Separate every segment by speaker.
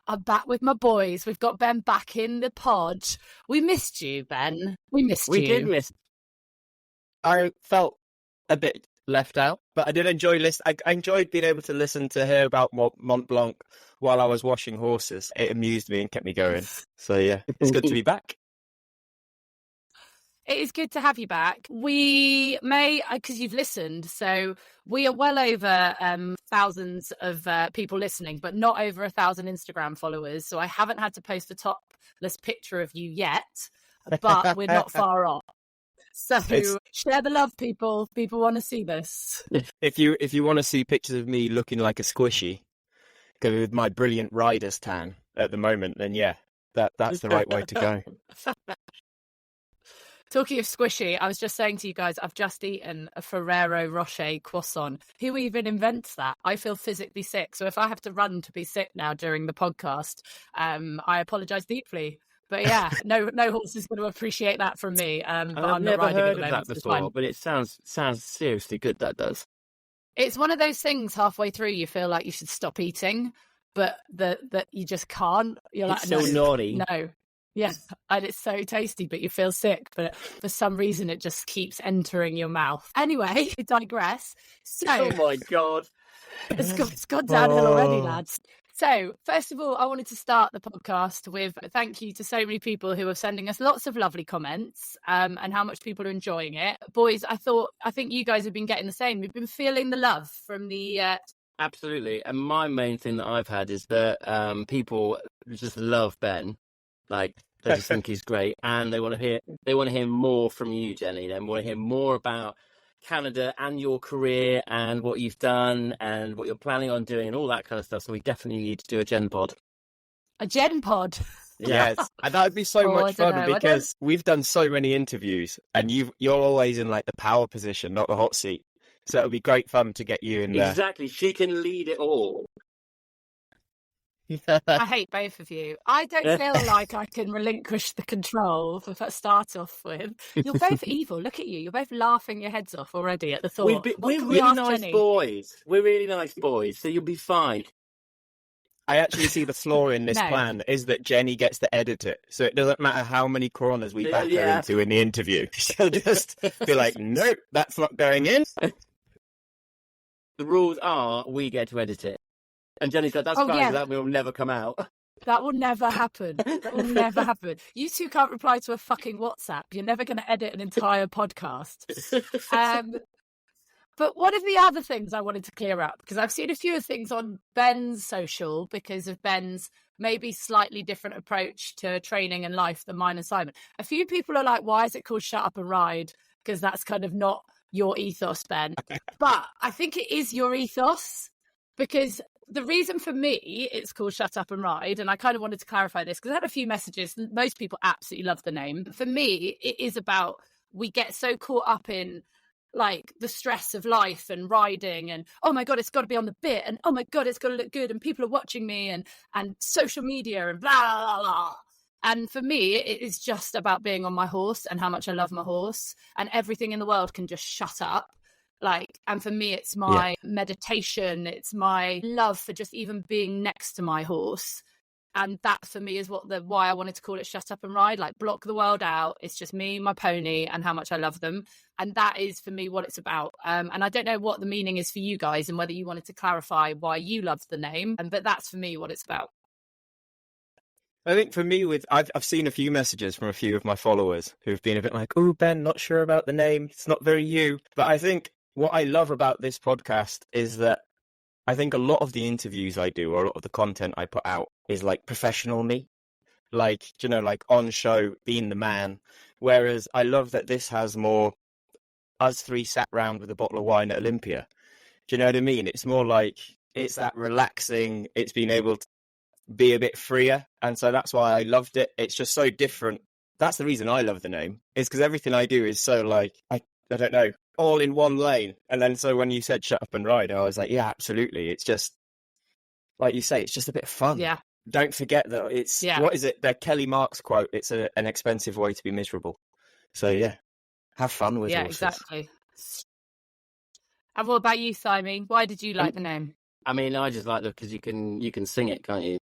Speaker 1: I'm back with my boys. We've got Ben back in the pod. We missed you, Ben. We missed you.
Speaker 2: We did miss.
Speaker 3: I felt a bit left out, but I did enjoy I enjoyed being able to listen to hear about Mont Blanc while I was washing horses. It amused me and kept me going. So yeah, it's good to be back.
Speaker 1: It is good to have you back. We may, because you've listened, so we are well over thousands of people listening, but not over 1,000 Instagram followers. So I haven't had to post a topless picture of you yet, but we're not far off. So share the love, people. People want to see this.
Speaker 3: If you want to see pictures of me looking like a squishy, with my brilliant rider's tan at the moment, then yeah, that's the right way to go.
Speaker 1: Talking of squishy, I was just saying to you guys, I've just eaten a Ferrero Rocher croissant. Who even invents that? I feel physically sick. So if I have to run to be sick now during the podcast, I apologise deeply. But yeah, no horse is going to appreciate that from me. But
Speaker 2: I've never heard of that before, but it sounds seriously good, that does.
Speaker 1: It's one of those things halfway through you feel like you should stop eating, but that you just can't. You're
Speaker 2: It's
Speaker 1: like,
Speaker 2: so naughty.
Speaker 1: No. Yes, and it's so tasty, but you feel sick. But for some reason, it just keeps entering your mouth. Anyway, I digress. So,
Speaker 2: oh my God.
Speaker 1: It's gone downhill already, lads. So, first of all, I wanted to start the podcast with a thank you to so many people who are sending us lots of lovely comments and how much people are enjoying it. Boys, I think you guys have been getting the same. You've been feeling the love from the...
Speaker 2: Absolutely. And my main thing that I've had is that people just love Ben. Like, they just think he's great, and they want to hear more from you, Jenny. They want to hear more about Canada and your career and what you've done and what you're planning on doing and all that kind of stuff. So we definitely need to do a Gen pod.
Speaker 1: A Gen pod?
Speaker 3: Yes, and that would be so much fun because we've done so many interviews, and you're always in like the power position, not the hot seat. So it would be great fun to get you in there.
Speaker 2: Exactly, she can lead it all.
Speaker 1: I hate both of you. I don't feel like I can relinquish the control to start off with. You're both evil. Look at you. You're both laughing your heads off already at the thought.
Speaker 2: We're really nice boys. We're really nice boys, so you'll be fine.
Speaker 3: I actually see the flaw in this plan is that Jenny gets to edit it. So it doesn't matter how many coronas we back her into in the interview. She'll just be like, nope, that's not going in.
Speaker 2: The rules are we get to edit it. And Jenny's like, that's fine, so that will never come out.
Speaker 1: That will never happen. That will never happen. You two can't reply to a fucking WhatsApp. You're never going to edit an entire podcast. But one of the other things I wanted to clear up, because I've seen a few things on Ben's social because of Ben's maybe slightly different approach to training and life than mine and Simon. A few people are like, why is it called Shut Up and Ride? Because that's kind of not your ethos, Ben. But I think it is your ethos because... the reason for me it's called Shut Up and Ride, and I kind of wanted to clarify this because I had a few messages. Most people absolutely love the name. For me, it is about we get so caught up in like the stress of life and riding and, oh my God, it's got to be on the bit and, oh my God, it's got to look good and people are watching me and social media and blah, blah, blah. And for me, it is just about being on my horse and how much I love my horse, and everything in the world can just shut up. Like, and for me, it's my meditation. It's my love for just even being next to my horse. And that for me is why I wanted to call it Shut Up and Ride, like block the world out. It's just me, my pony, and how much I love them. And that is for me what it's about. And I don't know what the meaning is for you guys and whether you wanted to clarify why you loved the name. But that's for me what it's about.
Speaker 3: I think for me, I've seen a few messages from a few of my followers who've been a bit like, oh, Ben, not sure about the name. It's not very you. But I think what I love about this podcast is that I think a lot of the interviews I do or a lot of the content I put out is like professional me, like, you know, like on show, being the man. Whereas I love that this has more us three sat round with a bottle of wine at Olympia. Do you know what I mean? It's more like it's that relaxing. It's being able to be a bit freer. And so that's why I loved it. It's just so different. That's the reason I love the name, is because everything I do is so like, I don't know, all in one lane. And then so when you said Shut Up and Ride, I was like, yeah, absolutely. It's just, like you say, it's just a bit of fun.
Speaker 1: Yeah.
Speaker 3: Don't forget that it's, what is it? The Kelly Marks quote, it's an expensive way to be miserable. So yeah, have fun with horses.
Speaker 1: Yeah, exactly. And what about you, Simon? Why did you like the name?
Speaker 2: I mean, I just like it because you can sing it, can't you?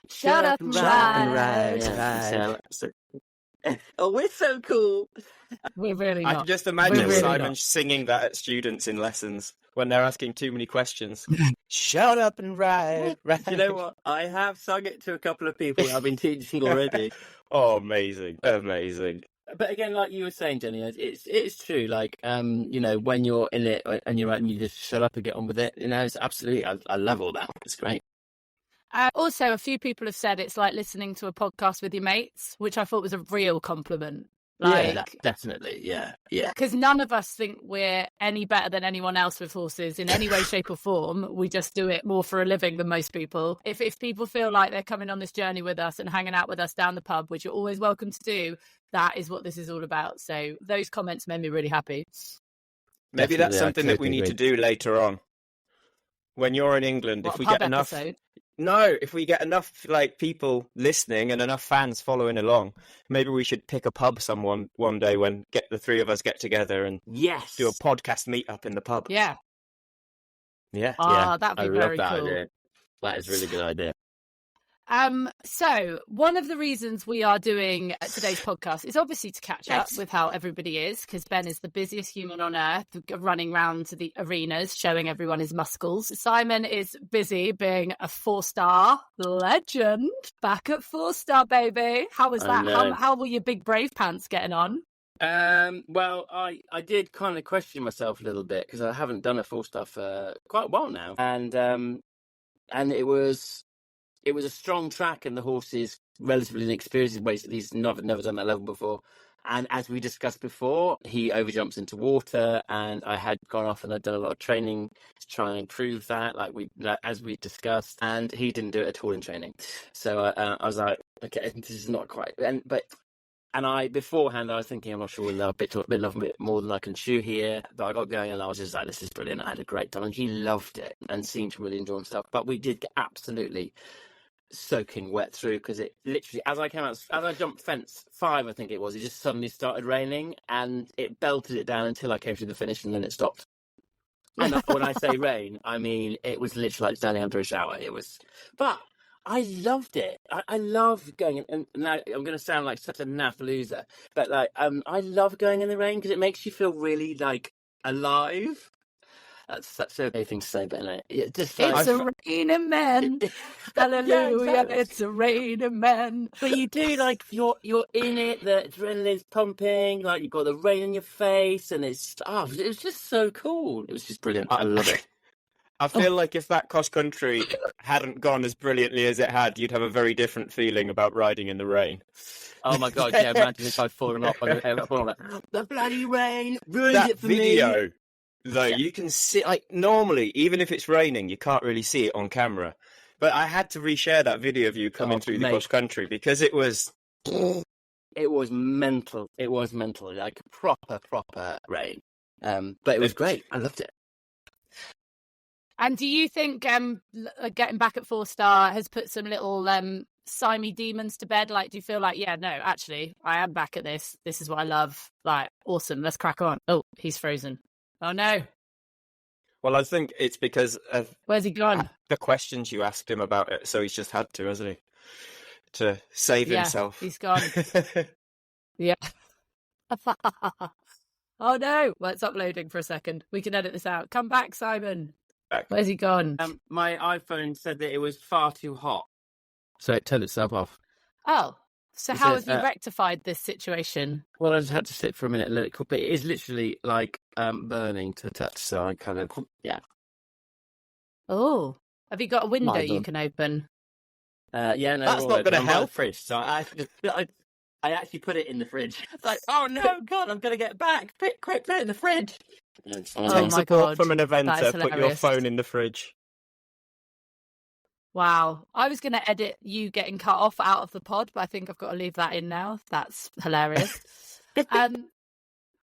Speaker 1: Shut up and ride.
Speaker 2: Oh, we're so cool.
Speaker 1: We're really
Speaker 3: I
Speaker 1: not.
Speaker 3: can just imagine
Speaker 1: We're really
Speaker 3: Simon
Speaker 1: not.
Speaker 3: singing that at students in lessons when they're asking too many questions. Shut up and ride.
Speaker 2: You know what? I have sung it to a couple of people I've been teaching already.
Speaker 3: Oh, amazing. Amazing.
Speaker 2: But again, like you were saying, Jenny, it's true. Like, you know, when you're in it and you're right and you just shut up and get on with it, you know, it's absolutely, I love all that. It's great.
Speaker 1: Also, a few people have said it's like listening to a podcast with your mates, which I thought was a real compliment.
Speaker 2: Yeah, definitely. Yeah.
Speaker 1: Because none of us think we're any better than anyone else with horses in any way, shape or form. We just do it more for a living than most people. If people feel like they're coming on this journey with us and hanging out with us down the pub, which you're always welcome to do, that is what this is all about. So those comments made me really happy.
Speaker 3: Maybe
Speaker 2: Definitely,
Speaker 3: that's something that we need to
Speaker 2: agree.
Speaker 3: do later on. When you're in England,
Speaker 1: What,
Speaker 3: if we
Speaker 1: a pub
Speaker 3: get enough...
Speaker 1: episode?
Speaker 3: No, if we get enough like people listening and enough fans following along, maybe we should pick a pub one day when the three of us get together and
Speaker 2: Yes.
Speaker 3: do a podcast meetup in the pub.
Speaker 1: Yeah.
Speaker 3: Yeah.
Speaker 1: That'd be
Speaker 2: I
Speaker 1: very
Speaker 2: love that
Speaker 1: cool.
Speaker 2: idea. That is a really good idea.
Speaker 1: So one of the reasons we are doing today's podcast is obviously to catch up with how everybody is, because Ben is the busiest human on earth, running around to the arenas, showing everyone his muscles. Simon is busy being a 4-star legend, back at 4-star, baby. How was
Speaker 2: I
Speaker 1: that?
Speaker 2: know.
Speaker 1: How were your big brave pants getting on?
Speaker 2: Well, I did kind of question myself a little bit because I haven't done a 4-star for quite a while now, and it was a strong track, and the horse is relatively inexperienced in ways that he's never done that level before. And as we discussed before, he overjumps into water, and I had gone off and I'd done a lot of training to try and improve that, as we discussed, and he didn't do it at all in training. So I was like, okay, this is not quite. And I beforehand I was thinking, I'm not sure we'll love a bit more than I can chew here. But I got going and I was just like, this is brilliant. I had a great time, and he loved it and seemed to really enjoy himself. But we did get absolutely soaking wet through, because it literally, as I jumped fence 5, I think it was, it just suddenly started raining and it belted it down until I came to the finish, and then it stopped. And when I say rain, I mean it was literally like standing under a shower. But I loved it. I love going, and now I'm going to sound like such a naff loser, but I love going in the rain because it makes you feel really like alive. That's such a gay thing to say, but just like,
Speaker 1: It's a raining man. Hallelujah,
Speaker 2: Yeah, exactly.
Speaker 1: it's a raining man.
Speaker 2: But you do, like, you're in it, the adrenaline's pumping, like you've got the rain in your face, and it was just so cool. It was just brilliant. I love it.
Speaker 3: I feel like if that cross country hadn't gone as brilliantly as it had, you'd have a very different feeling about riding in the rain.
Speaker 2: Oh my god, yeah, imagine if I'd fallen off on the bloody rain ruined
Speaker 3: That
Speaker 2: it for me.
Speaker 3: video, though, you can see, like, normally, even if it's raining, you can't really see it on camera. But I had to reshare that video of you coming through the cross country because it was...
Speaker 2: It was mental. It was mental, like proper rain. But it was great. I loved it.
Speaker 1: And do you think getting back at 4-star has put some little Simey demons to bed? Like, do you feel like, yeah, no, actually, I am back at this. This is what I love. Like, awesome. Let's crack on. Oh, he's frozen. Oh, no.
Speaker 3: Well, I think it's because of
Speaker 1: Where's he gone?
Speaker 3: the questions you asked him about it, so he's just had to, hasn't he? To save himself.
Speaker 1: He's gone. Yeah. Oh, no. Well, it's uploading for a second. We can edit this out. Come back, Simon. Where's he gone?
Speaker 2: My iPhone said that it was far too hot, so it turned itself off.
Speaker 1: Oh, so
Speaker 2: It
Speaker 1: how
Speaker 2: says,
Speaker 1: have you rectified this situation?
Speaker 2: Well, I just had to sit for a minute and let it cool, but it is literally like burning to the touch, so I kind of, yeah.
Speaker 1: Oh, have you got a window
Speaker 2: Might
Speaker 1: you
Speaker 2: have.
Speaker 1: can open?
Speaker 2: Yeah, no,
Speaker 3: That's
Speaker 2: all
Speaker 3: not
Speaker 2: right.
Speaker 3: gonna
Speaker 2: I'm by the
Speaker 3: help.
Speaker 2: fridge, so I actually put it in the fridge. It's like, oh no, God, I'm gonna get back. Quick, put it in the fridge.
Speaker 1: Oh
Speaker 3: Take
Speaker 1: my
Speaker 3: support
Speaker 1: God,
Speaker 3: from an
Speaker 1: that
Speaker 3: eventer,
Speaker 1: is
Speaker 3: put your
Speaker 1: hilarious.
Speaker 3: phone in the fridge.
Speaker 1: Wow. I was going to edit you getting cut off out of the pod, but I think I've got to leave that in now. That's hilarious.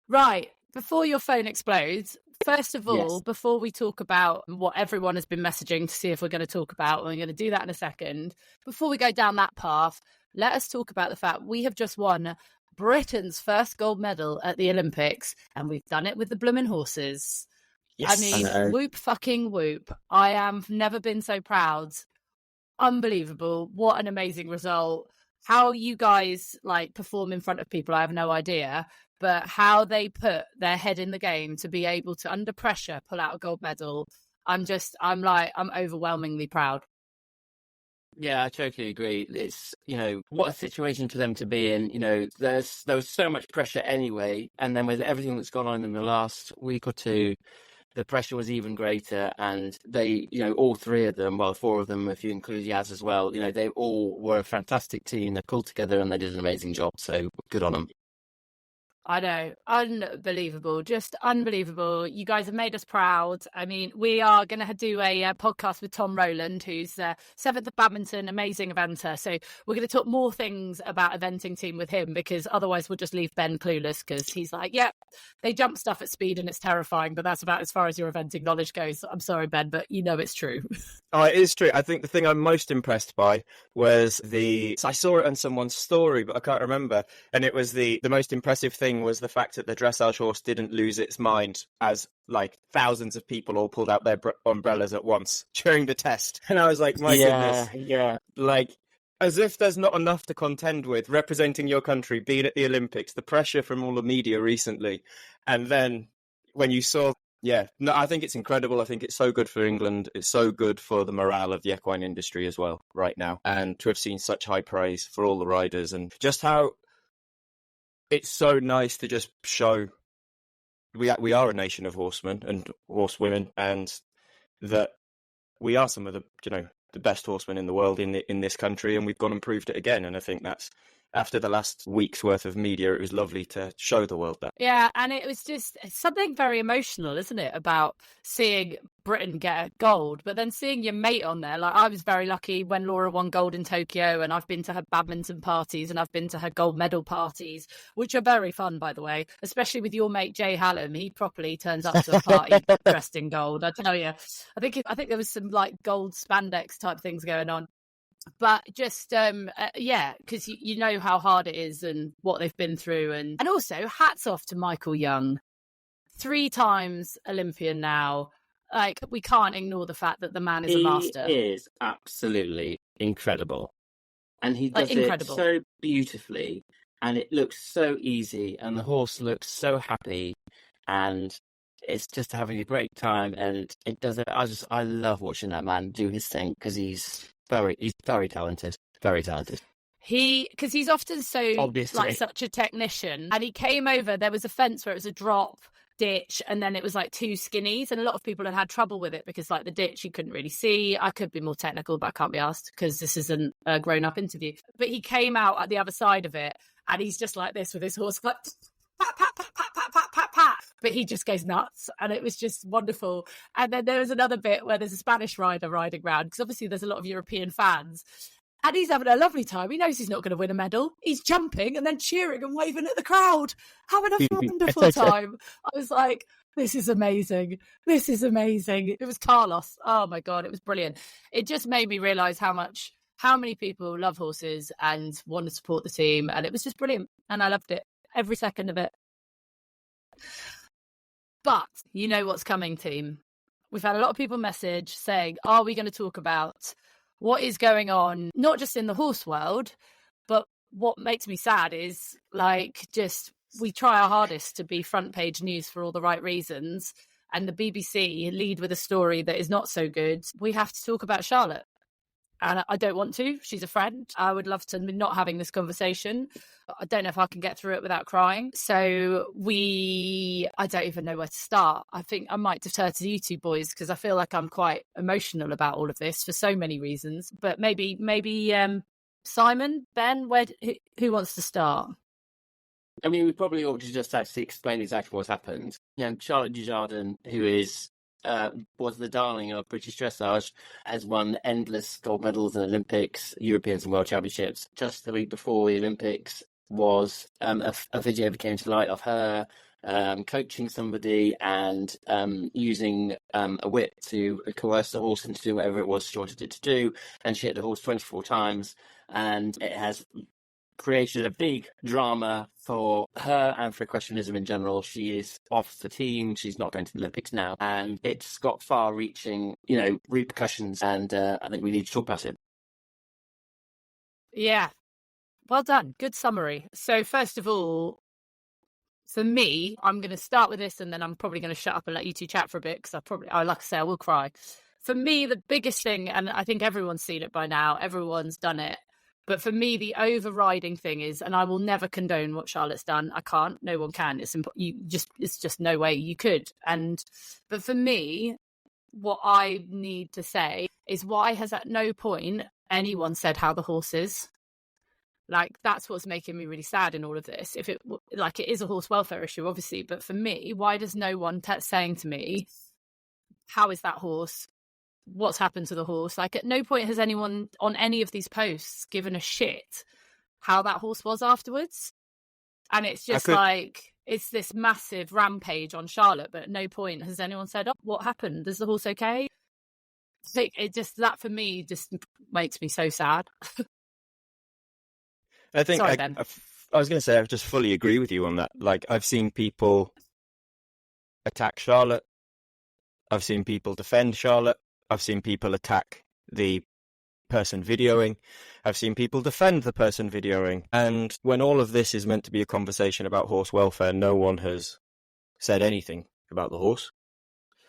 Speaker 1: Right. Before your phone explodes, first of all,
Speaker 2: Yes.
Speaker 1: before we talk about what everyone has been messaging to see if we're going to talk about, we're going to do that in a second. Before we go down that path, let us talk about the fact we have just won Britain's first gold medal at the Olympics, and we've done it with the blooming horses.
Speaker 3: Yes.
Speaker 1: I mean,
Speaker 2: I know.
Speaker 1: whoop fucking whoop. I have never been so proud unbelievable. What an amazing result. How you guys like perform in front of people, I have no idea. But how they put their head in the game to be able to, under pressure, pull out a gold medal. I'm overwhelmingly proud.
Speaker 2: Yeah, I totally agree. It's, what a situation for them to be in. There was so much pressure anyway. And then with everything that's gone on in the last week or two, the pressure was even greater. And they, all three of them, well, four of them, if you include Yaz as well, they all were a fantastic team. They pulled together and they did an amazing job. So good on them.
Speaker 1: I know, unbelievable, just unbelievable. You guys have made us proud. I mean, we are going to do a podcast with Tom Rowland, who's seventh at badminton, amazing eventer. So we're going to talk more things about eventing team with him, because otherwise we'll just leave Ben clueless, because he's like, yeah, they jump stuff at speed and it's terrifying, but that's about as far as your eventing knowledge goes. I'm sorry, Ben, but it's true.
Speaker 3: Oh, it is true. I think the thing I'm most impressed by was I saw it on someone's story, but I can't remember. And it was the most impressive thing was the fact that the dressage horse didn't lose its mind as like thousands of people all pulled out their umbrellas at once during the test. And I was like, my goodness.
Speaker 2: Yeah.
Speaker 3: Like, as if there's not enough to contend with, representing your country, being at the Olympics, the pressure from all the media recently. And then when you saw... Yeah, no, I think it's incredible. I think it's so good for England. It's so good for the morale of the equine industry as well right now. And to have seen such high praise for all the riders, and just how it's so nice to just show we are a nation of horsemen and horsewomen, and that we are some of the best horsemen in the world in this country, and we've gone and proved it again. And I think that's, after the last week's worth of media, it was lovely to show the world that.
Speaker 1: Yeah, and it was just something very emotional, isn't it, about seeing Britain get a gold, but then seeing your mate on there. Like, I was very lucky when Laura won gold in Tokyo, and I've been to her badminton parties and I've been to her gold medal parties, which are very fun, by the way, especially with your mate Jay Hallam. He properly turns up to a party dressed in gold, I tell you. I think there was some like gold spandex type things going on. But just because you know how hard it is and what they've been through, and also hats off to Michael Young, 3 times Olympian now. Like, we can't ignore the fact that the man is a master.
Speaker 2: He is absolutely incredible, and he does it so beautifully, and it looks so easy, and the horse looks so happy, and it's just having a great time, and it does it. I love watching that man do his thing, because he's very talented. Very talented.
Speaker 1: Because he's often so
Speaker 2: obviously
Speaker 1: like such a technician. And he came over, there was a fence where it was a drop ditch, and then it was like 2 skinnies, and a lot of people had trouble with it because like the ditch you couldn't really see. I could be more technical, but I can't be asked because this isn't a grown-up interview. But he came out at the other side of it, and he's just like this with his horse, like pat, pat, pat, pat, pat, pat, pat, pat. But he just goes nuts, and it was just wonderful. And then there was another bit where there's a Spanish rider riding around, because obviously there's a lot of European fans, and he's having a lovely time. He knows he's not going to win a medal. He's jumping and then cheering and waving at the crowd, having a wonderful time. I was like, this is amazing. This is amazing. It was Carlos. Oh my God, it was brilliant. It just made me realise how many people love horses and want to support the team, and it was just brilliant. And I loved it, every second of it. But you know what's coming, team. We've had a lot of people message saying, are we going to talk about what is going on, not just in the horse world, but what makes me sad is like, just we try our hardest to be front page news for all the right reasons, and the BBC lead with a story that is not so good. We have to talk about Charlotte. And I don't want to. She's a friend. I would love to not having this conversation. I don't know if I can get through it without crying. So I don't even know where to start. I think I might defer to you two boys, because I feel like I'm quite emotional about all of this for so many reasons. But maybe Simon, Ben, who wants to start?
Speaker 2: I mean, we probably ought to just actually explain exactly what's happened. Charlttoe Dujardin, who was the darling of British dressage, has won endless gold medals in Olympics, Europeans and World Championships. Just the week before the Olympics was a video that came to light of her coaching somebody and using a whip to coerce the horse into do whatever it was she wanted it to do. And she hit the horse 24 times, and it has created a big drama for her and for equestrianism in general. She is off the team. She's not going to the Olympics now. And it's got far-reaching, repercussions, and I think we need to talk about it.
Speaker 1: Yeah. Well done. Good summary. So first of all, for me, I'm going to start with this and then I'm probably going to shut up and let you two chat for a bit because like I say, I will cry. For me, the biggest thing, and I think everyone's seen it by now, everyone's done it. But for me, the overriding thing is, and I will never condone what Charlotte's done. I can't. No one can. It's just no way you could. But for me, what I need to say is, why has at no point anyone said how the horse is? Like, that's what's making me really sad in all of this. If it is a horse welfare issue, obviously, but for me, why does no one saying to me, how is that horse? What's happened to the horse? Like, at no point has anyone on any of these posts given a shit how that horse was afterwards. And it's just it's this massive rampage on Charlotte, but at no point has anyone said, oh, what happened? Is the horse okay? That for me just makes me so sad.
Speaker 3: I think
Speaker 1: Sorry,
Speaker 3: I was going to say, I just fully agree with you on that. Like, I've seen people attack Charlotte. I've seen people defend Charlotte. I've seen people attack the person videoing. I've seen people defend the person videoing. And when all of this is meant to be a conversation about horse welfare, no one has said anything about the horse.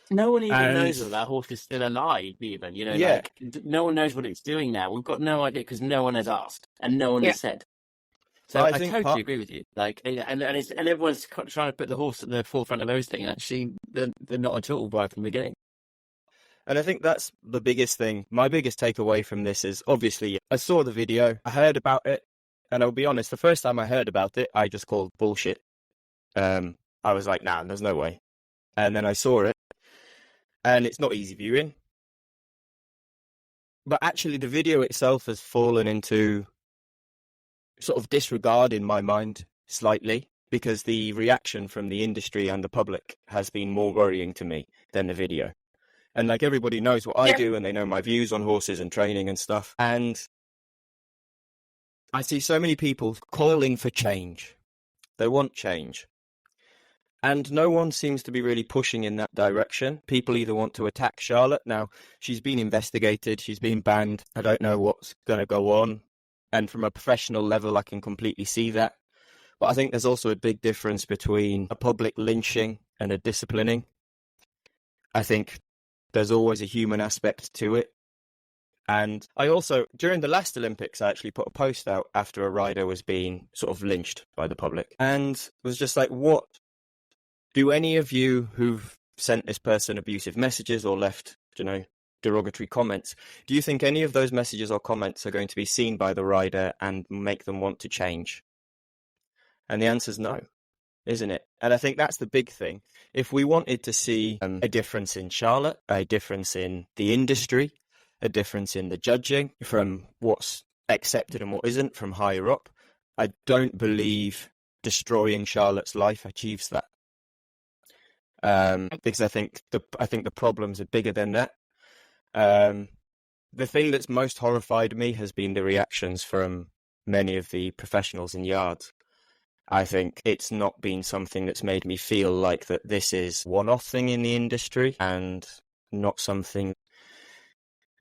Speaker 2: No one even knows that that horse is still alive, even. Like, no one knows what it's doing now. We've got no idea because no one has asked and no one has said. So I totally agree with you. Like, and everyone's trying to put the horse at the forefront of everything. Actually, they're not at all right from the beginning.
Speaker 3: And I think that's the biggest thing. My biggest takeaway from this is, obviously, I saw the video, I heard about it, and I'll be honest, the first time I heard about it, I just called bullshit. I was like, nah, there's no way. And then I saw it, and it's not easy viewing. But actually, the video itself has fallen into sort of disregard in my mind slightly, because the reaction from the industry and the public has been more worrying to me than the video. And like, everybody knows what I do and they know my views on horses and training and stuff. And I see so many people calling for change. They want change. And no one seems to be really pushing in that direction. People either want to attack Charlotte. Now, she's been investigated. She's been banned. I don't know what's going to go on. And from a professional level, I can completely see that. But I think there's also a big difference between a public lynching and a disciplining. I think there's always a human aspect to it. And I also, during the last Olympics, I actually put a post out after a rider was being sort of lynched by the public. And was just like, what do any of you who've sent this person abusive messages or left, derogatory comments, do you think any of those messages or comments are going to be seen by the rider and make them want to change? And the answer's no, isn't it? And I think that's the big thing. If we wanted to see a difference in Charlotte, a difference in the industry, a difference in the judging from what's accepted and what isn't from higher up, I don't believe destroying Charlotte's life achieves that. Because I think the problems are bigger than that. The thing that's most horrified me has been the reactions from many of the professionals in yards. I think it's not been something that's made me feel like that this is one-off thing in the industry and not something.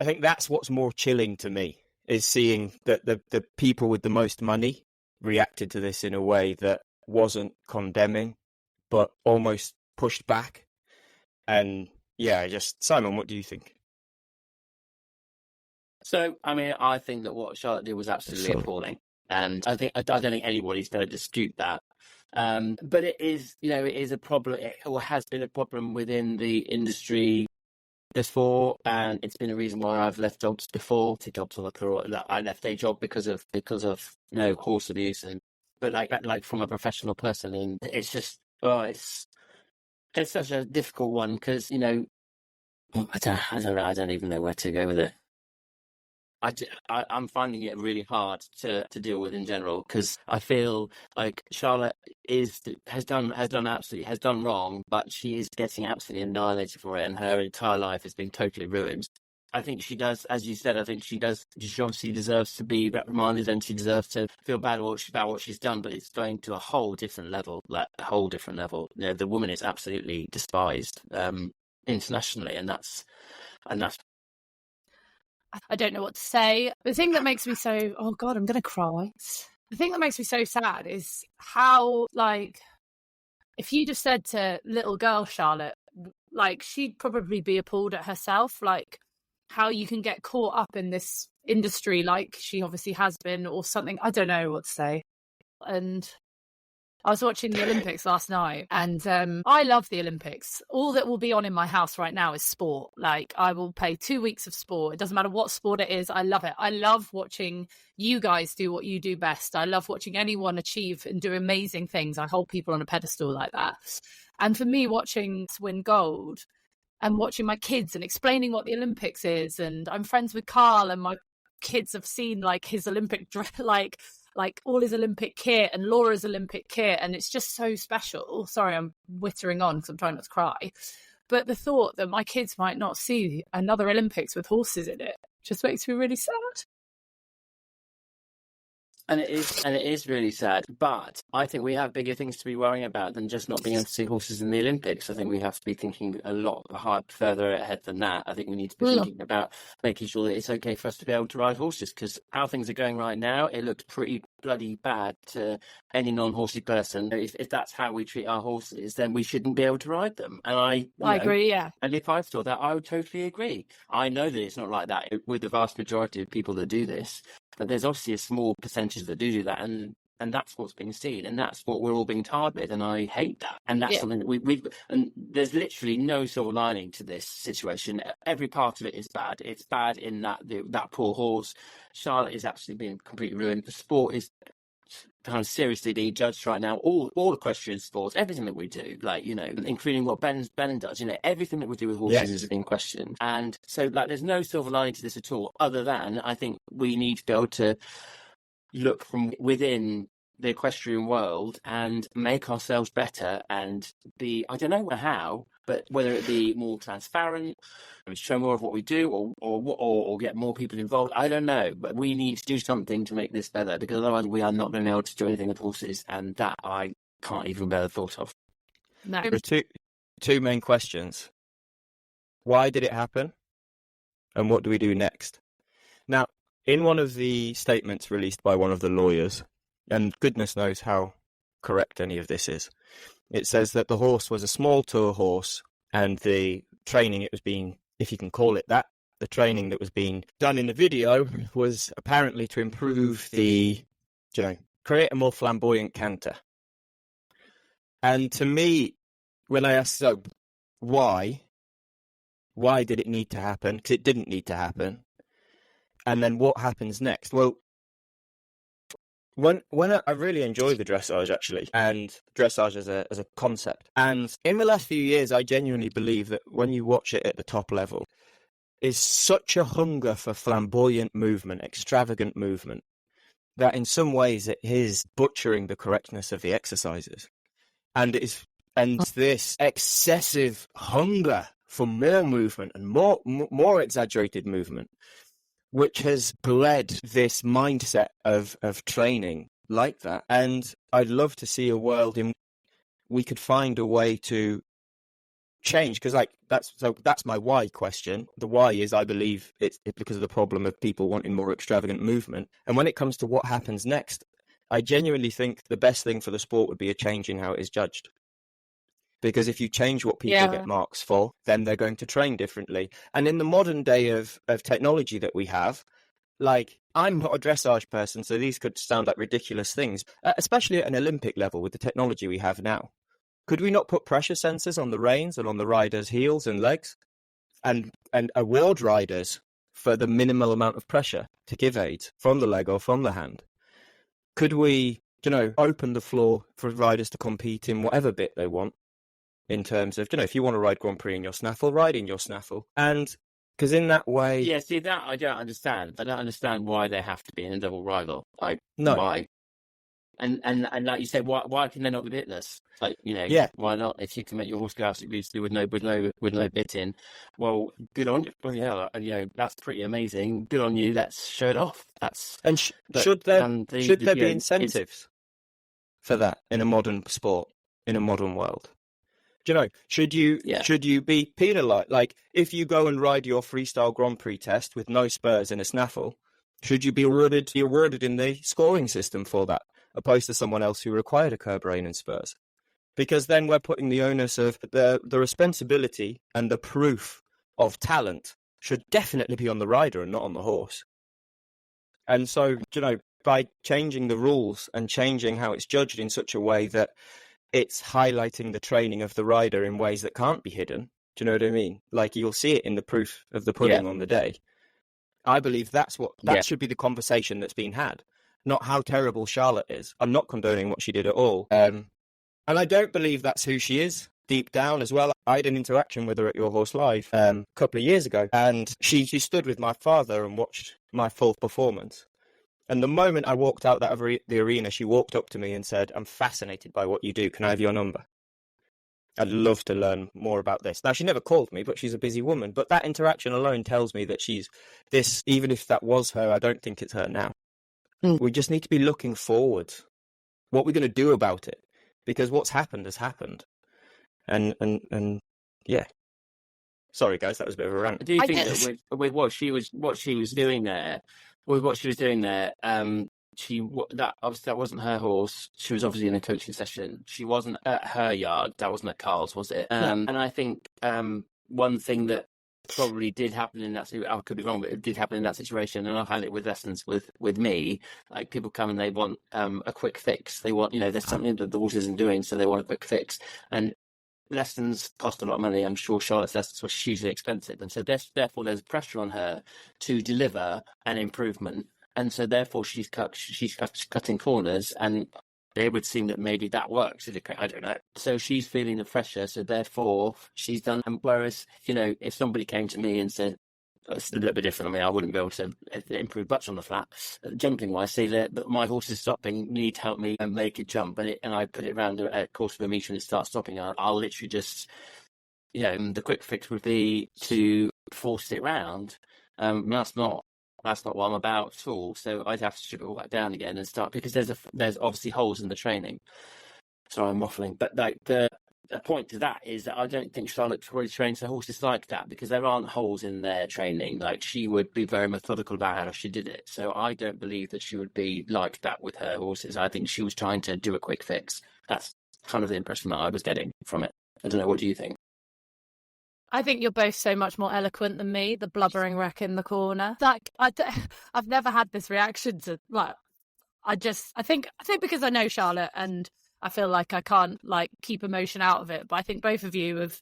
Speaker 3: I think that's what's more chilling to me, is seeing that the people with the most money reacted to this in a way that wasn't condemning, but almost pushed back. And yeah, Simon, what do you think?
Speaker 2: So, I mean, I think that what Charlotte did was absolutely appalling. And I don't think anybody's going to dispute that. But it is a problem, or has been a problem within the industry before, and it's been a reason why I've left jobs before. I left a job because of horse abuse, but like from a professional person, and it's just it's such a difficult one because I don't even know where to go with it. I'm finding it really hard to deal with in general, because I feel like Charlotte has done wrong, but she is getting absolutely annihilated for it, and her entire life has been totally ruined. I think she does, as you said. I think she does. She obviously deserves to be reprimanded, and she deserves to feel bad about what she's done. But it's going to a whole different level. The woman is absolutely despised internationally, and that's.
Speaker 1: I don't know what to say. The thing that makes me so, oh God, I'm going to cry. The thing that makes me so sad is how, like, if you just said to little girl Charlotte, like, she'd probably be appalled at herself, like, how you can get caught up in this industry like she obviously has been, or something. I don't know what to say. And I was watching the Olympics last night, and I love the Olympics. All that will be on in my house right now is sport. Like, I will pay 2 weeks of sport. It doesn't matter what sport it is. I love it. I love watching you guys do what you do best. I love watching anyone achieve and do amazing things. I hold people on a pedestal like that. And for me, watching us win gold and watching my kids and explaining what the Olympics is, and I'm friends with Carl, and my kids have seen like his Olympic dress, like all his Olympic kit and Laura's Olympic kit, and it's just so special. Sorry, I'm whittering on because I'm trying not to cry. But the thought that my kids might not see another Olympics with horses in it just makes me really sad.
Speaker 2: And it is really sad. But I think we have bigger things to be worrying about than just not being able to see horses in the Olympics. I think we have to be thinking a lot further ahead than that. I think we need to be thinking about making sure that it's okay for us to be able to ride horses, because how things are going right now, it looks pretty bloody bad to any non-horsey person. If that's how we treat our horses, then we shouldn't be able to ride them. And I
Speaker 1: agree, yeah.
Speaker 2: And if I thought that, I would totally agree. I know that it's not like that with the vast majority of people that do this. But there's obviously a small percentage that do that, and that's what's being seen, and that's what we're all being tarred with, and I hate that. And that's something that we've and there's literally no silver lining to this situation. Every part of it is bad. It's bad in that that poor horse, Charlotte, is absolutely being completely ruined. The sport is kind of seriously being judged right now. All equestrian sports, everything that we do, like, you know, including what Ben does, you know, everything that we do with horses is being questioned. And so, like, there's no silver lining to this at all, other than I think we need to be able to look from within the equestrian world and make ourselves better and be, I don't know how, but whether it be more transparent, show more of what we do, or get more people involved, I don't know. But we need to do something to make this better, because otherwise we are not going to be able to do anything with horses, and that I can't even bear the thought of.
Speaker 1: No.
Speaker 3: There are two main questions. Why did it happen? And what do we do next? Now, in one of the statements released by one of the lawyers, and goodness knows how correct any of this is, it says that the horse was a small tour horse, and the training it was being, if you can call it that, the training that was being done in the video was apparently to improve the, you know, create a more flamboyant canter. And to me, when I asked, so why did it need to happen? Because it didn't need to happen. And then what happens next? Well, when I really enjoy the dressage, actually, and dressage as a concept. And in the last few years, I genuinely believe that when you watch it at the top level, is such a hunger for flamboyant movement, extravagant movement, that in some ways it is butchering the correctness of the exercises. And this excessive hunger for more movement and more exaggerated movement, which has bred this mindset of training like that. And I'd love to see a world in we could find a way to change, because that's my why question. The why is, I believe it's because of the problem of people wanting more extravagant movement. And when it comes to what happens next, I genuinely think the best thing for the sport would be a change in how it is judged. Because if you change what people get marks for, then they're going to train differently. And in the modern day of technology that we have, like, I'm not a dressage person, so these could sound like ridiculous things, especially at an Olympic level with the technology we have now. Could we not put pressure sensors on the reins and on the riders' heels and legs, and award riders for the minimal amount of pressure to give aids from the leg or from the hand? Could we, open the floor for riders to compete in whatever bit they want? In terms of, if you want to ride Grand Prix in your snaffle, ride in your snaffle. And because in that way...
Speaker 2: Yeah, see, that I don't understand. I don't understand why they have to be in a double rival. Like,
Speaker 3: no.
Speaker 2: Why? And like you said, why can they not be bitless? Like, why not? If you can make your horse go absolutely loosely with no bit in, well, good on you. Well, yeah, that's pretty amazing. Good on you. Let's show it off.
Speaker 3: Should there be incentives for that in a modern sport, in a modern world? Do you know, should you be penalised? Like, if you go and ride your freestyle Grand Prix test with no spurs and a snaffle, should you be awarded in the scoring system for that, opposed to someone else who required a curb rein and spurs? Because then we're putting the onus of the responsibility and the proof of talent should definitely be on the rider and not on the horse. And so, you know, by changing the rules and changing how it's judged in such a way that it's highlighting the training of the rider in ways that can't be hidden, do you know what I mean? Like, you'll see it in the proof of the pudding on the day. I believe that should be the conversation that's being had, not how terrible Charlotte is. I'm not condoning what she did at all. And I don't believe that's who she is deep down as well. I had an interaction with her at Your Horse Live a couple of years ago, and she stood with my father and watched my full performance. And the moment I walked out the arena, she walked up to me and said, "I'm fascinated by what you do. Can I have your number? I'd love to learn more about this." Now, she never called me, but she's a busy woman. But that interaction alone tells me that she's this, even if that was her, I don't think it's her now. We just need to be looking forward. What we're going to do about it, because what's happened has happened. And yeah. Sorry, guys, that was a bit of a rant.
Speaker 2: Do you think that with what she was doing there, that wasn't her horse. She was obviously in a coaching session. She wasn't at her yard. That wasn't at Carl's, was it? And I think one thing that probably did happen in that situation, I could be wrong, but it did happen in that situation, and I've had it with lessons with me. Like, people come and they want a quick fix. They want, there's something that the horse isn't doing, so they want a quick fix. And lessons cost a lot of money. I'm sure Charlotte's lessons were hugely expensive, and so therefore there's pressure on her to deliver an improvement, and so therefore she's cutting corners, and it would seem that maybe that works. I don't know. So she's feeling the pressure, so therefore she's done. And whereas, if somebody came to me and said, it's a little bit different. I mean, I wouldn't be able to improve much on the flat. Jumping wise, say that my horse is stopping, you need to help me and make it jump. And I put it around a quarter of a metre and it starts stopping. I'll literally just, the quick fix would be to force it round. That's not what I'm about at all. So I'd have to strip it all back down again and start, because there's obviously holes in the training. Sorry, I'm waffling. But like the point to that is that I don't think Charlotte really trains her horses like that, because there aren't holes in their training. Like, she would be very methodical about how she did it. So I don't believe that she would be like that with her horses. I think she was trying to do a quick fix. That's kind of the impression that I was getting from it. I don't know. What do you think?
Speaker 1: I think you're both so much more eloquent than me, the blubbering wreck in the corner. Like, I've never had this reaction to, like, I think because I know Charlotte and I feel like I can't keep emotion out of it. But I think both of you have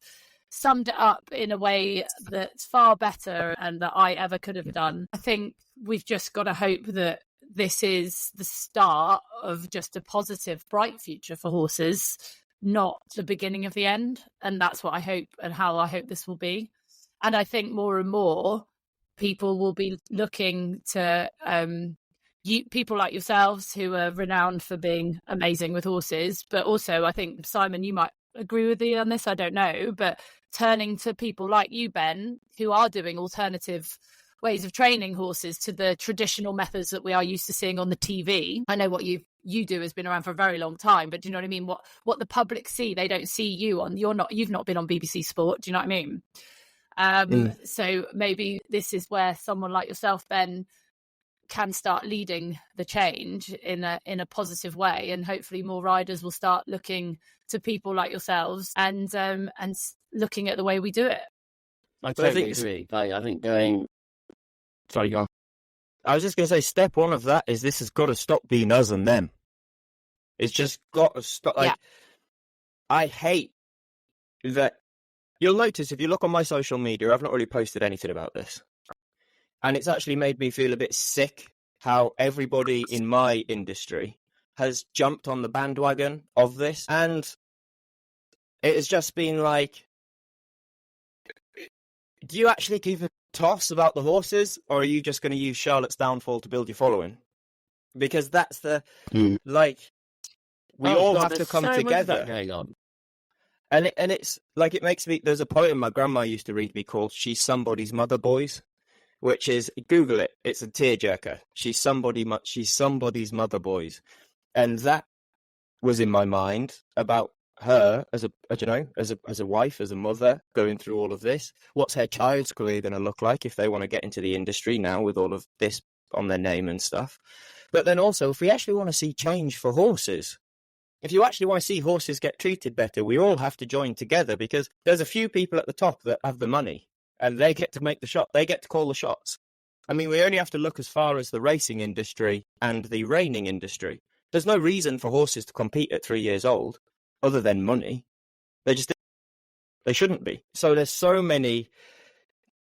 Speaker 1: summed it up in a way that's far better and that I ever could have done. I think we've just got to hope that this is the start of just a positive, bright future for horses, not the beginning of the end. And that's what I hope, and how I hope this will be. And I think more and more people will be looking to people like yourselves, who are renowned for being amazing with horses, but also I think, Simon, you might agree with me on this, I don't know, but turning to people like you, Ben, who are doing alternative ways of training horses to the traditional methods that we are used to seeing on the TV. I know what you do has been around for a very long time, but do you know what I mean? What the public see, they don't see you on. You've not been on BBC Sport. Do you know what I mean? So maybe this is where someone like yourself, Ben, can start leading the change in a positive way, and hopefully more riders will start looking to people like yourselves and looking at the way we do it.
Speaker 2: I totally agree. I think going. Sorry, go on.
Speaker 3: I was just going to say, step one of that is this has got to stop being us and them. It's just got to stop. I hate that. You'll notice if you look on my social media, I've not really posted anything about this. And it's actually made me feel a bit sick how everybody in my industry has jumped on the bandwagon of this. And it has just been like, do you actually give a toss about the horses, or are you just going to use Charlotte's downfall to build your following? Because that's the, we all have to come together. And it's like, it makes me, there's a poem my grandma used to read me called She's Somebody's Mother, Boys. Which is, Google it, it's a tearjerker. She's somebody's mother, boys. And that was in my mind about her as a wife, as a mother, going through all of this? What's her child's career going to look like if they want to get into the industry now with all of this on their name and stuff? But then also, if we actually want to see change for horses, if you actually want to see horses get treated better, we all have to join together, because there's a few people at the top that have the money and they get to make the shot. They get to call the shots. I mean, we only have to look as far as the racing industry and the reining industry. There's no reason for horses to compete at 3 years old other than money. They shouldn't be. So there's so many.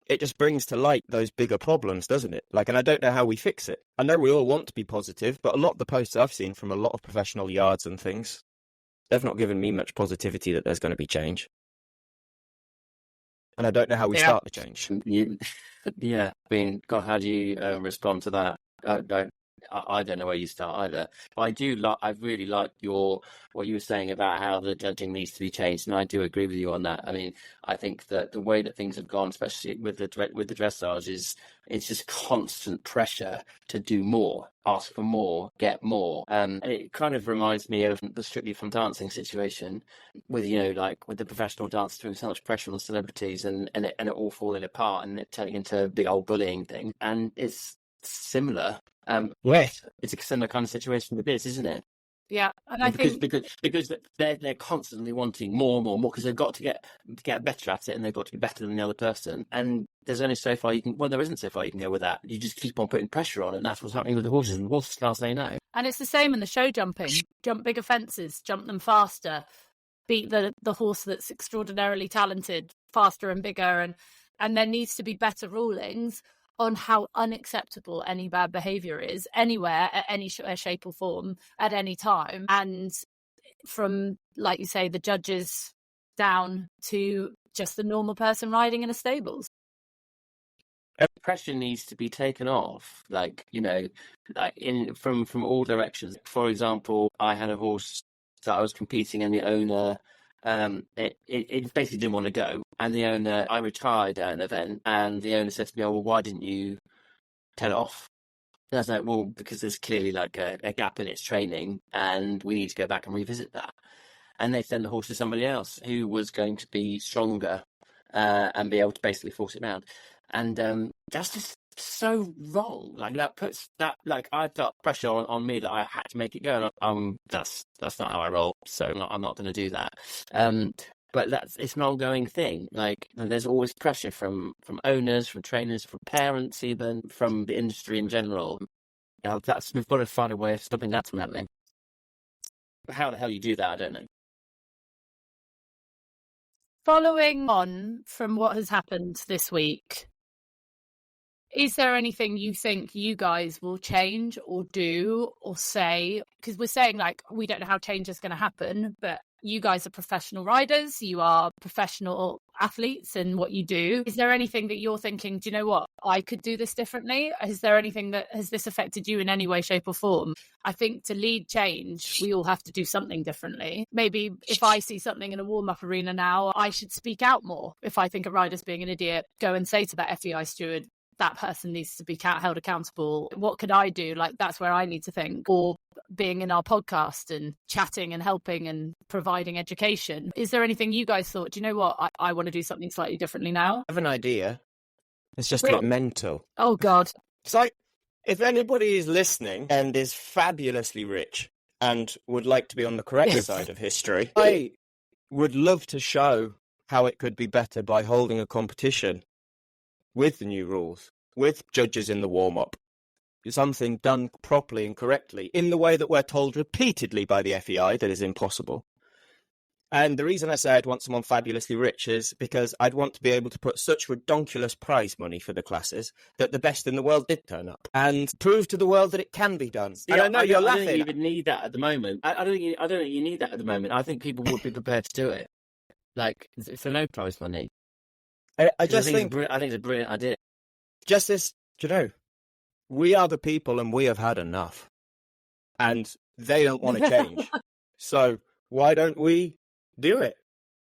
Speaker 3: It just brings to light those bigger problems, doesn't it? Like, and I don't know how we fix it. I know we all want to be positive, but a lot of the posts I've seen from a lot of professional yards and things, they've not given me much positivity that there's going to be change. And I don't know how we start the change.
Speaker 2: Yeah. I mean, God, how do you respond to that? I don't know where you start either. But I really like what you were saying about how the judging needs to be changed, and I do agree with you on that. I mean, I think that the way that things have gone, especially with the dressage, is it's just constant pressure to do more, ask for more, get more. And it kind of reminds me of the Strictly from Dancing situation, with with the professional dancers doing so much pressure on celebrities, and it all falling apart and it turning into a big old bullying thing. And it's similar. It's a similar kind of situation with this, isn't it?
Speaker 1: Yeah, and I think
Speaker 2: because they're constantly wanting more and more and more, because they've got to get better at it, and they've got to be better than the other person. And there's only so far you can. Well, there isn't so far you can go with that. You just keep on putting pressure on, and that's what's happening with the horses. And the horses can't say no.
Speaker 1: And it's the same in the show jumping. Jump bigger fences, jump them faster, beat the horse that's extraordinarily talented faster and bigger, and there needs to be better rulings on how unacceptable any bad behaviour is anywhere, at any shape or form, at any time. And from, like you say, the judges down to just the normal person riding in a stables.
Speaker 2: Pressure needs to be taken off, from all directions. For example, I had a horse that I was competing, and the owner, it basically didn't want to go. And the owner, I retired at an event, and the owner said to me, "Oh, well, why didn't you tell it off?" And I was like, "Well, because there's clearly a gap in its training, and we need to go back and revisit that." And they sent the horse to somebody else who was going to be stronger and be able to basically force it round. And that's just so wrong. That puts that, I felt pressure on me that I had to make it go. And that's not how I roll. So I'm not going to do that. But it's an ongoing thing. There's always pressure from owners, from trainers, from parents, even from the industry in general. We've got to find a way of stopping that from happening. How the hell you do that, I don't know.
Speaker 1: Following on from what has happened this week, is there anything you think you guys will change or do or say? Because we're saying, we don't know how change is going to happen, but you guys are professional riders, you are professional athletes in what you do. Is there anything that you're thinking, do you know what, I could do this differently? Is there anything has this affected you in any way, shape or form? I think to lead change, we all have to do something differently. Maybe if I see something in a warm-up arena now, I should speak out more. If I think a rider's being an idiot, go and say to that FEI steward, that person needs to be held accountable. What could I do? That's where I need to think. Or being in our podcast and chatting and helping and providing education. Is there anything you guys thought, do you know what, I want to do something slightly differently now?
Speaker 3: I have an idea. It's just not mental.
Speaker 1: Oh, God.
Speaker 3: So if anybody is listening and is fabulously rich and would like to be on the correct side of history, I would love to show how it could be better by holding a competition with the new rules, with judges in the warm-up, something done properly and correctly, in the way that we're told repeatedly by the FEI that is impossible. And the reason I say I'd want someone fabulously rich is because I'd want to be able to put such redonkulous prize money for the classes that the best in the world did turn up and prove to the world that it can can be done. And I know you're laughing.
Speaker 2: I don't think you would need that at the moment. I don't think you need that at the moment. I think people would be prepared to do it. For no prize money.
Speaker 3: I just think
Speaker 2: it's a brilliant idea.
Speaker 3: Just this, we are the people and we have had enough. And they don't want to change. So why don't we do it?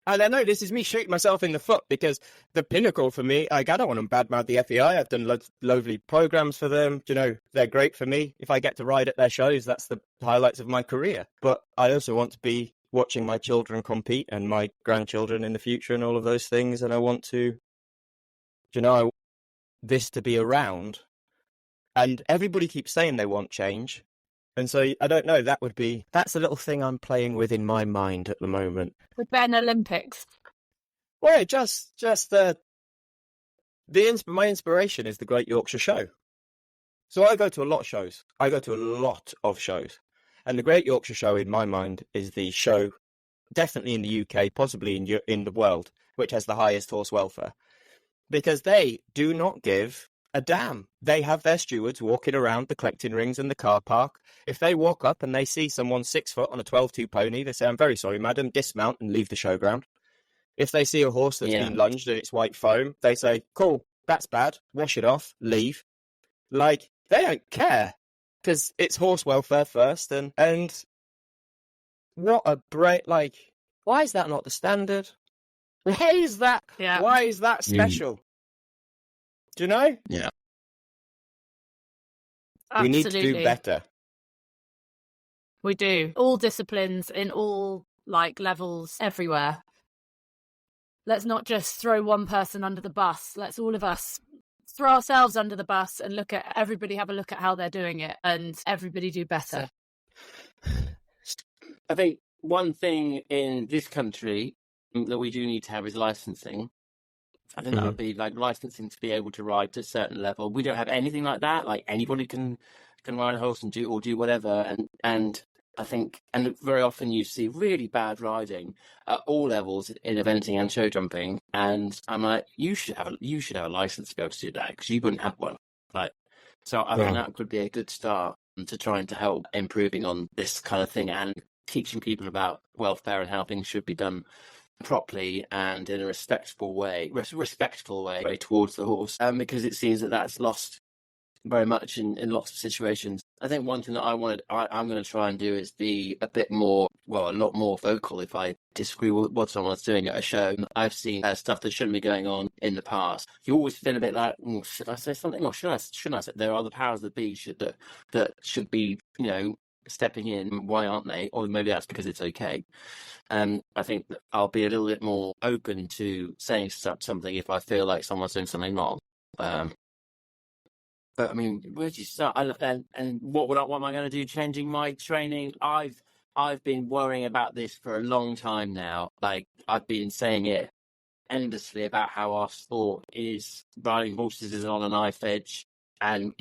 Speaker 3: And I know this is me shooting myself in the foot because the pinnacle for me, I don't want to badmouth the FEI. I've done lovely programs for them. They're great for me. If I get to ride at their shows, that's the highlights of my career. But I also want to be watching my children compete and my grandchildren in the future and all of those things. And I want to, this to be around. And everybody keeps saying they want change. And so I don't know, that's a little thing I'm playing with in my mind at the moment.
Speaker 1: With Ben Olympics.
Speaker 3: Well, just my inspiration is the Great Yorkshire Show. So I go to a lot of shows. And the Great Yorkshire Show, in my mind, is the show, definitely in the UK, possibly in the world, which has the highest horse welfare. Because they do not give a damn. They have their stewards walking around the collecting rings and the car park. If they walk up and they see someone 6 foot on a 12-2 pony, they say, "I'm very sorry, madam, dismount and leave the showground." If they see a horse that's been lunged and it's white foam, they say, "Cool, that's bad, wash it off, leave." Like, they don't care, because it's horse welfare first, and what a break, like, why is that not the standard? Why is that special? Do you know?
Speaker 2: Yeah.
Speaker 3: We need to do better.
Speaker 1: We do. All disciplines, in all, like, levels, everywhere. Let's not just throw one person under the bus. Let's all of us throw ourselves under the bus and have a look at how they're doing it, and everybody do better.
Speaker 2: I think one thing in this country that we do need to have is licensing. I think that would be like licensing to be able to ride to a certain level. We don't have anything like that. Like, anybody can ride a horse and do whatever. And I think, and very often you see really bad riding at all levels in eventing and show jumping. And I'm like, you should have a license to be able to do that, because you wouldn't have one. Like, so I think that could be a good start to trying to help improving on this kind of thing and teaching people about welfare and how things should be done properly and in a respectful way towards the horse, because it seems that that's lost very much in lots of situations. I think one thing that I'm going to try and do is be a lot more vocal if I disagree with what someone's doing at a show. I've seen stuff that shouldn't be going on in the past. You always feel a bit like, should I say something, or shouldn't I say? There are the powers that be that should be, stepping in. Why aren't they? Or maybe that's because it's okay. I think that I'll be a little bit more open to saying something if I feel like someone's doing something wrong. But I mean, where do you start? And what am I going to do? Changing my training? I've been worrying about this for a long time now. Like, I've been saying it endlessly about how our sport is, riding horses is on a knife edge, and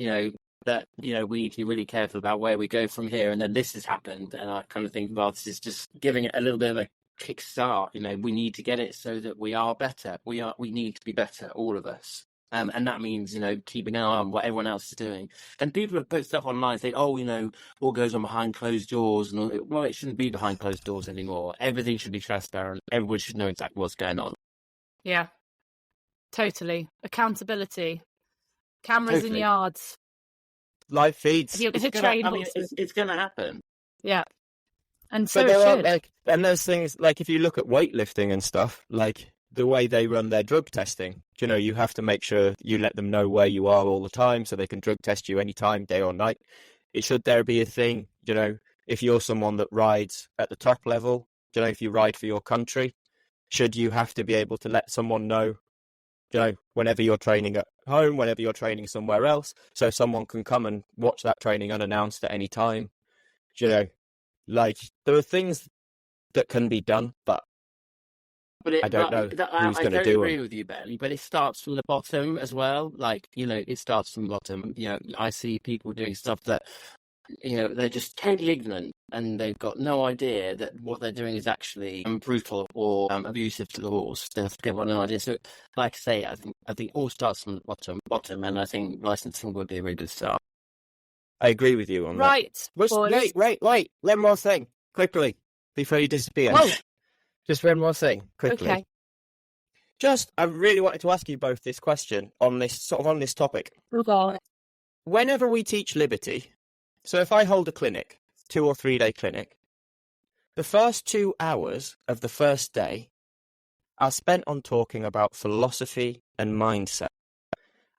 Speaker 2: that we need to be really careful about where we go from here. And then this has happened, and I kind of think, well, this is just giving it a little bit of a kick start. We need to get it so that we are better. We need to be better, all of us. And that means, keeping an eye on what everyone else is doing. And people have put stuff online saying, all goes on behind closed doors. And well, it shouldn't be behind closed doors anymore. Everything should be transparent. Everybody should know exactly what's going on.
Speaker 1: Yeah, totally. Accountability. Cameras in yards.
Speaker 3: Live feeds.
Speaker 1: It's
Speaker 2: going to happen.
Speaker 1: Yeah. And so
Speaker 3: and those things, like, if you look at weightlifting and stuff, like, the way they run their drug testing, you have to make sure you let them know where you are all the time so they can drug test you anytime, day or night. Should there be a thing, if you're someone that rides at the top level, if you ride for your country, should you have to be able to let someone know, whenever you're training at home, whenever you're training somewhere else, so someone can come and watch that training unannounced at any time? Like, there are things that can be done, but I don't know who's going to do it. I agree
Speaker 2: with you, Benny, but it starts from the bottom as well. Like, it starts from the bottom. I see people doing stuff that, they're just totally ignorant, and they've got no idea that what they're doing is actually brutal or abusive to the horse. They've got no idea. So, like I say, I think it all starts from the bottom, and I think licensing would be a really good start.
Speaker 3: I agree with you on that.
Speaker 1: Right.
Speaker 3: Wait. One more thing, quickly, before you disappear.
Speaker 1: Whoa.
Speaker 3: Just one more thing, quickly.
Speaker 1: Okay.
Speaker 3: I really wanted to ask you both this question on this topic.
Speaker 1: Oh, God.
Speaker 3: Whenever we teach Liberty, so if I hold a clinic, 2 or 3 day clinic, the first 2 hours of the first day are spent on talking about philosophy and mindset.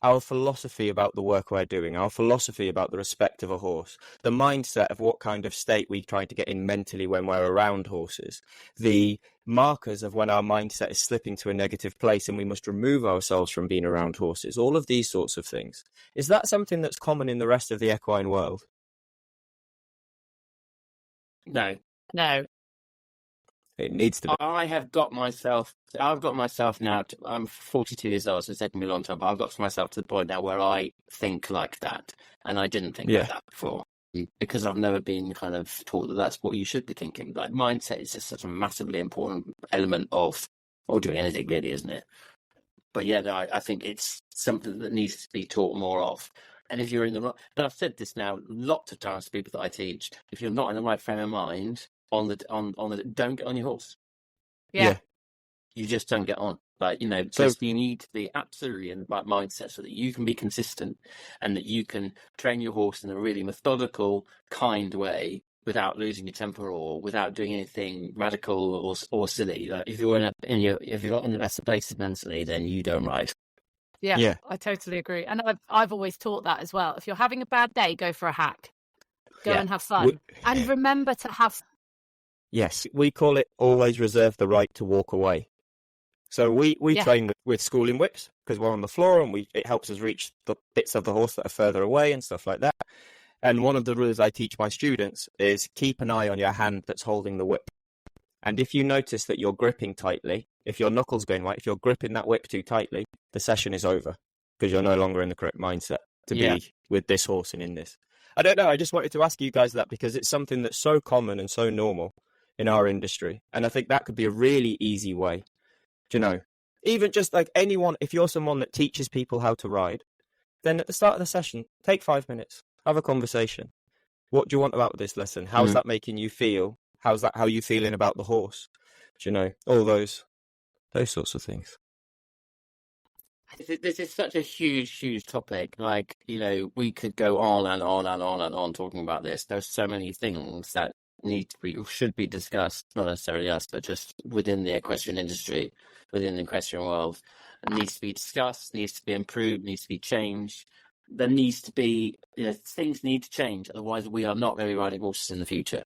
Speaker 3: our philosophy about the work we're doing, our philosophy about the respect of a horse, the mindset of what kind of state we try to get in mentally when we're around horses, the markers of when our mindset is slipping to a negative place and we must remove ourselves from being around horses, all of these sorts of things. Is that something that's common in the rest of the equine world?
Speaker 2: No.
Speaker 3: It needs to be.
Speaker 2: I've got myself now, I'm 42 years old, so it's taken me a long time, but I've got myself to the point now where I think like that, and I didn't think like that before, because I've never been kind of taught that that's what you should be thinking. Like, mindset is just such a massively important element of doing anything, really, isn't it? But yeah, no, I think it's something that needs to be taught more of. And if you're in the right, and I've said this now lots of times to people that I teach, if you're not in the right frame of mind, don't get on your horse.
Speaker 1: Yeah.
Speaker 2: You just don't get on. Like, you need to be absolutely in the right mindset so that you can be consistent and that you can train your horse in a really methodical, kind way without losing your temper or without doing anything radical or silly. Like, if you're not in the best of places mentally, then you don't ride.
Speaker 1: Yeah, I totally agree. And I've always taught that as well. If you're having a bad day, go for a hack. Go and have fun. And remember to have...
Speaker 3: Yes, we call it always reserve the right to walk away. So we train with schooling whips because we're on the floor and it helps us reach the bits of the horse that are further away and stuff like that. And one of the rules I teach my students is keep an eye on your hand that's holding the whip. And if you notice that you're gripping tightly, if your knuckles going right, if you're gripping that whip too tightly, the session is over because you're no longer in the correct mindset to be with this horse and in this. I don't know. I just wanted to ask you guys that because it's something that's so common and so normal in our industry. And I think that could be a really easy way, even just like anyone, if you're someone that teaches people how to ride, then at the start of the session, take 5 minutes, have a conversation. What do you want about this lesson? How's that making you feel? How are you feeling about the horse? All those sorts of things.
Speaker 2: This is such a huge topic. Like, we could go on and on and on and on talking about this. There's so many things that should be discussed, not necessarily us, but just within the equestrian industry, within the equestrian world. It needs to be discussed, needs to be improved, needs to be changed. There needs to be, things need to change. Otherwise, we are not going to be riding horses in the future.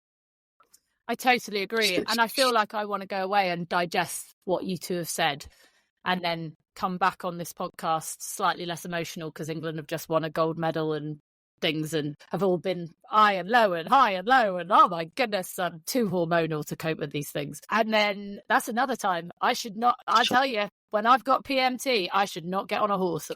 Speaker 1: I totally agree. And I feel like I want to go away and digest what you two have said and then come back on this podcast slightly less emotional because England have just won a gold medal and things and have all been high and low and high and low and oh my goodness, I'm too hormonal to cope with these things. And then that's another time I tell you, when I've got PMT, I should not get on a horse.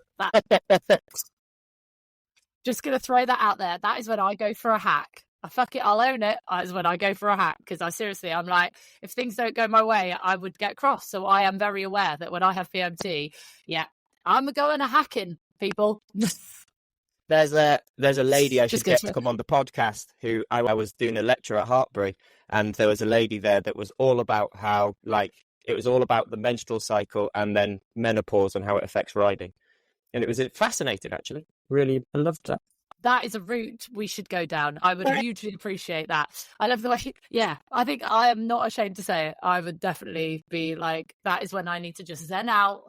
Speaker 1: Just gonna throw that out there. That is when I go for a hack. I'll own it. That is when I go for a hack because I'm like, if things don't go my way, I would get cross. So I am very aware that when I have PMT, I'm going a hacking, people.
Speaker 3: There's a lady I should get to come on the podcast who I was doing a lecture at Hartbury, and there was a lady there that was all about how, it was all about the menstrual cycle and then menopause and how it affects riding. And it was fascinating, actually. Really, I loved that.
Speaker 1: That is a route we should go down. I would hugely appreciate that. I love the way, I think I am not ashamed to say it. I would definitely be like, that is when I need to just zen out.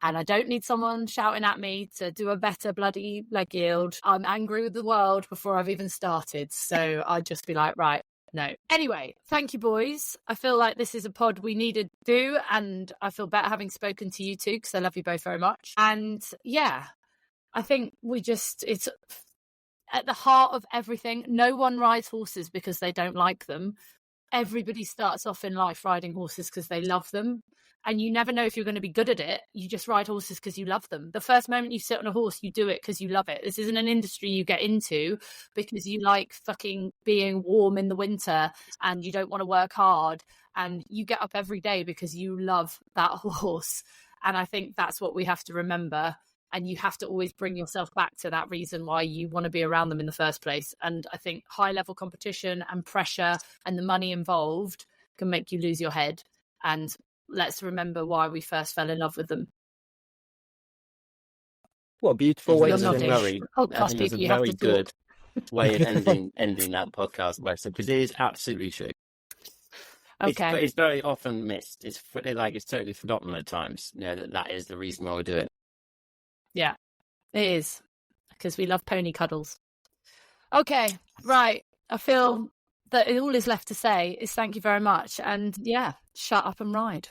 Speaker 1: And I don't need someone shouting at me to do a better bloody leg yield. I'm angry with the world before I've even started. So I'd just be like, right, no. Anyway, thank you, boys. I feel like this is a pod we needed to do. And I feel better having spoken to you two because I love you both very much. And I think it's at the heart of everything. No one rides horses because they don't like them. Everybody starts off in life riding horses because they love them. And you never know if you're going to be good at it. You just ride horses because you love them. The first moment you sit on a horse, you do it because you love it. This isn't an industry you get into because you like fucking being warm in the winter and you don't want to work hard. And you get up every day because you love that horse. And I think that's what we have to remember. And you have to always bring yourself back to that reason why you want to be around them in the first place. And I think high level competition and pressure and the money involved can make you lose your head. And let's remember why we first fell in love with them.
Speaker 3: What a beautiful way
Speaker 1: to
Speaker 3: end.
Speaker 2: I think it's a very good way of ending that podcast, because it is absolutely true.
Speaker 1: Okay.
Speaker 2: It's very often missed. It's totally forgotten at times. That is the reason why we do it.
Speaker 1: Yeah. It is, because we love pony cuddles. Okay, right. I feel that all is left to say is thank you very much. And yeah, shut up and ride.